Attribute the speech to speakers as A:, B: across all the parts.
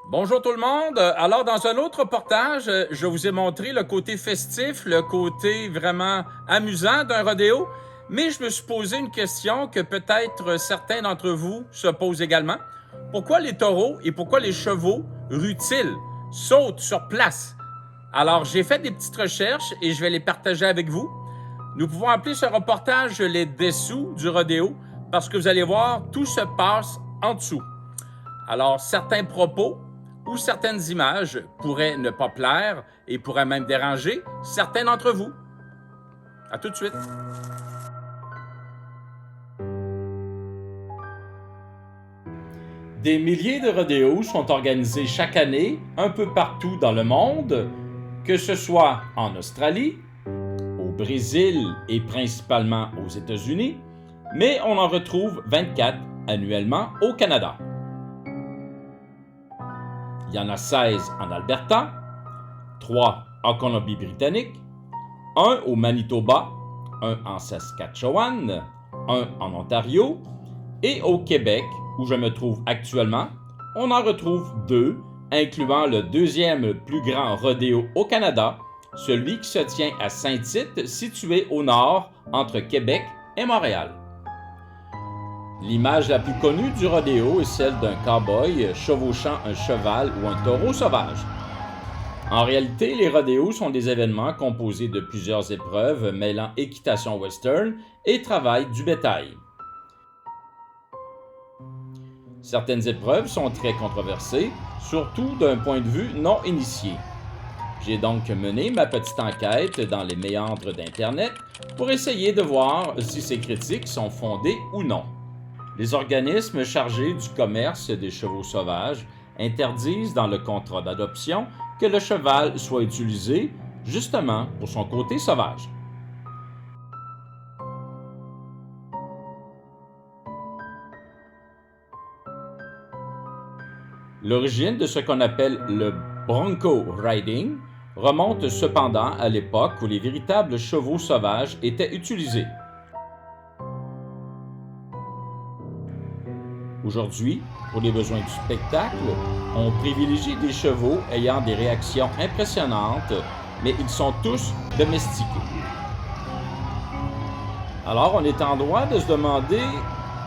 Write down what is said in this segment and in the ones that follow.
A: Bonjour tout le monde. Alors, dans un autre reportage, je vous ai montré le côté festif, le côté vraiment amusant d'un rodéo, mais je me suis posé une question que peut-être certains d'entre vous se posent également. Pourquoi les taureaux et pourquoi les chevaux ruent-ils, sautent sur place? Alors, j'ai fait des petites recherches et je vais les partager avec vous. Nous pouvons appeler ce reportage les dessous du rodéo parce que vous allez voir, tout se passe en dessous. Alors, certains propos ou certaines images pourraient ne pas plaire et pourraient même déranger certains d'entre vous. À tout de suite. Des milliers de rodéos sont organisés chaque année un peu partout dans le monde, que ce soit en Australie, au Brésil et principalement aux États-Unis, mais on en retrouve 24 annuellement au Canada. Il y en a 16 en Alberta, 3 en Colombie-Britannique, 1 au Manitoba, 1 en Saskatchewan, 1 en Ontario, et au Québec, où je me trouve actuellement, on en retrouve 2, incluant le deuxième plus grand rodéo au Canada, celui qui se tient à Saint-Tite, situé au nord, entre Québec et Montréal. L'image la plus connue du rodéo est celle d'un cow-boy chevauchant un cheval ou un taureau sauvage. En réalité, les rodéos sont des événements composés de plusieurs épreuves mêlant équitation western et travail du bétail. Certaines épreuves sont très controversées, surtout d'un point de vue non initié. J'ai donc mené ma petite enquête dans les méandres d'Internet pour essayer de voir si ces critiques sont fondées ou non. Les organismes chargés du commerce des chevaux sauvages interdisent dans le contrat d'adoption que le cheval soit utilisé justement pour son côté sauvage. L'origine de ce qu'on appelle le bronco riding remonte cependant à l'époque où les véritables chevaux sauvages étaient utilisés. Aujourd'hui, pour les besoins du spectacle, on privilégie des chevaux ayant des réactions impressionnantes, mais ils sont tous domestiqués. Alors, on est en droit de se demander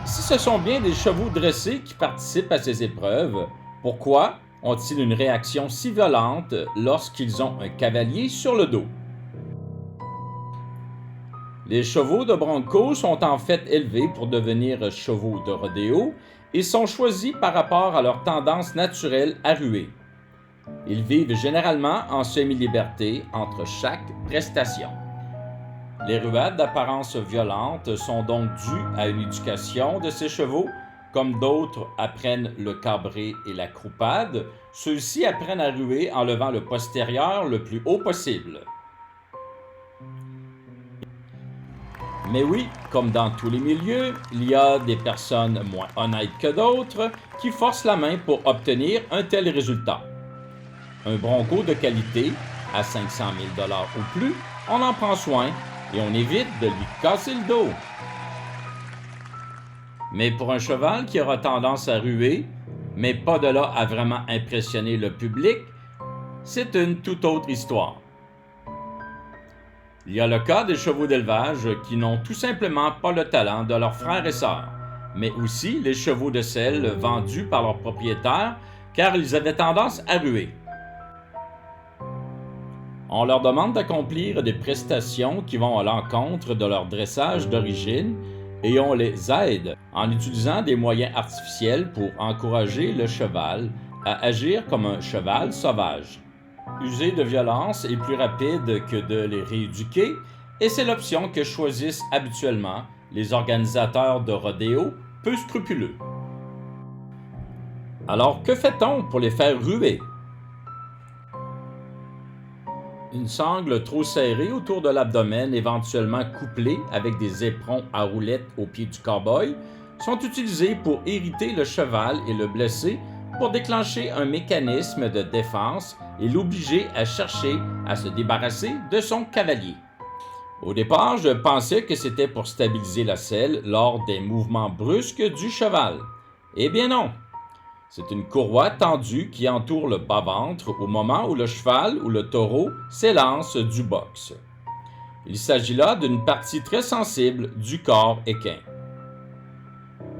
A: si ce sont bien des chevaux dressés qui participent à ces épreuves. Pourquoi ont-ils une réaction si violente lorsqu'ils ont un cavalier sur le dos? Les chevaux de bronco sont en fait élevés pour devenir chevaux de rodéo et sont choisis par rapport à leur tendance naturelle à ruer. Ils vivent généralement en semi-liberté entre chaque prestation. Les ruades d'apparence violente sont donc dues à une éducation de ces chevaux. Comme d'autres apprennent le cabré et la croupade, ceux-ci apprennent à ruer en levant le postérieur le plus haut possible. Mais oui, comme dans tous les milieux, il y a des personnes moins honnêtes que d'autres qui forcent la main pour obtenir un tel résultat. Un bronco de qualité, à 500 000 $ ou plus, on en prend soin et on évite de lui casser le dos. Mais pour un cheval qui aura tendance à ruer, mais pas de là à vraiment impressionner le public, c'est une toute autre histoire. Il y a le cas des chevaux d'élevage qui n'ont tout simplement pas le talent de leurs frères et sœurs, mais aussi les chevaux de selle vendus par leurs propriétaires car ils avaient tendance à ruer. On leur demande d'accomplir des prestations qui vont à l'encontre de leur dressage d'origine et on les aide en utilisant des moyens artificiels pour encourager le cheval à agir comme un cheval sauvage. User de violence est plus rapide que de les rééduquer et c'est l'option que choisissent habituellement les organisateurs de rodéo peu scrupuleux. Alors que fait-on pour les faire ruer? Une sangle trop serrée autour de l'abdomen, éventuellement couplée avec des éperons à roulettes au pied du cow-boy, sont utilisés pour irriter le cheval et le blesser pour déclencher un mécanisme de défense et l'obliger à chercher à se débarrasser de son cavalier. Au départ, je pensais que c'était pour stabiliser la selle lors des mouvements brusques du cheval. Eh bien non! C'est une courroie tendue qui entoure le bas-ventre au moment où le cheval ou le taureau s'élance du box. Il s'agit là d'une partie très sensible du corps équin.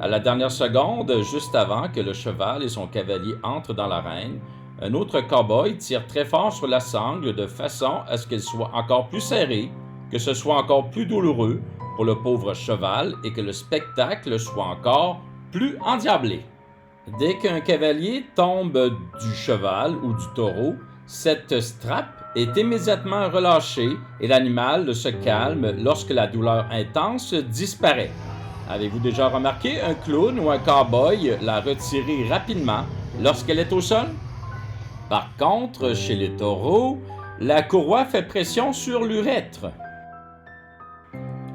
A: À la dernière seconde, juste avant que le cheval et son cavalier entrent dans l'arène, un autre cow-boy tire très fort sur la sangle de façon à ce qu'elle soit encore plus serrée, que ce soit encore plus douloureux pour le pauvre cheval et que le spectacle soit encore plus endiablé. Dès qu'un cavalier tombe du cheval ou du taureau, cette strap est immédiatement relâchée et l'animal se calme lorsque la douleur intense disparaît. Avez-vous déjà remarqué un clown ou un cow-boy la retirer rapidement lorsqu'elle est au sol? Par contre, chez les taureaux, la courroie fait pression sur l'urètre.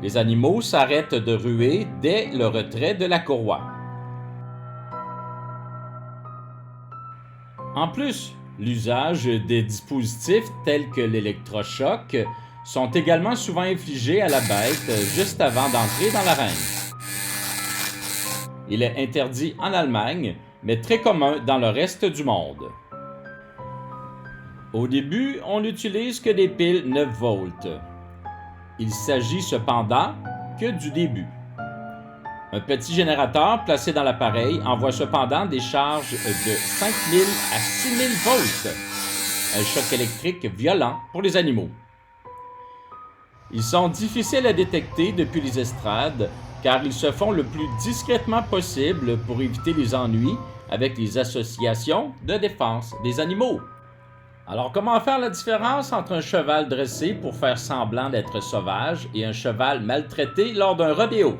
A: Les animaux s'arrêtent de ruer dès le retrait de la courroie. En plus, l'usage des dispositifs tels que l'électrochoc sont également souvent infligés à la bête juste avant d'entrer dans l'arène. Il est interdit en Allemagne, mais très commun dans le reste du monde. Au début, on n'utilise que des piles 9 volts. Il s'agit cependant que du début. Un petit générateur placé dans l'appareil envoie cependant des charges de 5000 à 6000 volts, un choc électrique violent pour les animaux. Ils sont difficiles à détecter depuis les estrades car ils se font le plus discrètement possible pour éviter les ennuis avec les associations de défense des animaux. Alors, comment faire la différence entre un cheval dressé pour faire semblant d'être sauvage et un cheval maltraité lors d'un rodéo?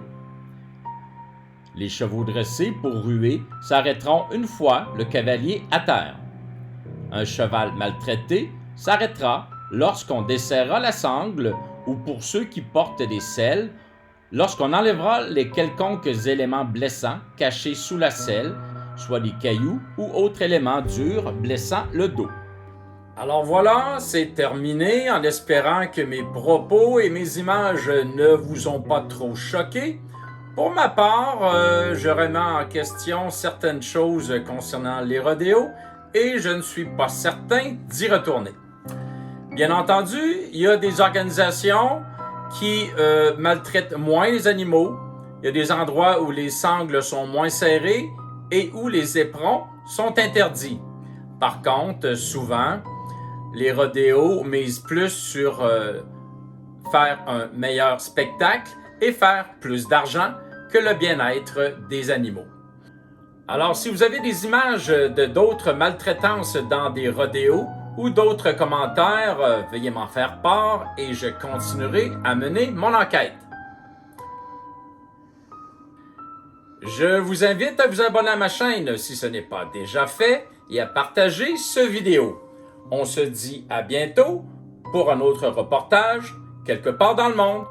A: Les chevaux dressés pour ruer s'arrêteront une fois le cavalier à terre. Un cheval maltraité s'arrêtera lorsqu'on desserrera la sangle ou pour ceux qui portent des selles, lorsqu'on enlèvera les quelconques éléments blessants cachés sous la selle, soit des cailloux ou autres éléments durs blessant le dos. Alors voilà, c'est terminé en espérant que mes propos et mes images ne vous ont pas trop choqué. Pour ma part, je remets en question certaines choses concernant les rodéos et je ne suis pas certain d'y retourner. Bien entendu, il y a des organisations qui maltraitent moins les animaux. Il y a des endroits où les sangles sont moins serrées et où les éperons sont interdits. Par contre, souvent, les rodéos misent plus sur faire un meilleur spectacle et faire plus d'argent que le bien-être des animaux. Alors, si vous avez des images de d'autres maltraitances dans des rodéos ou d'autres commentaires, veuillez m'en faire part et je continuerai à mener mon enquête. Je vous invite à vous abonner à ma chaîne si ce n'est pas déjà fait et à partager cette vidéo. On se dit à bientôt pour un autre reportage quelque part dans le monde.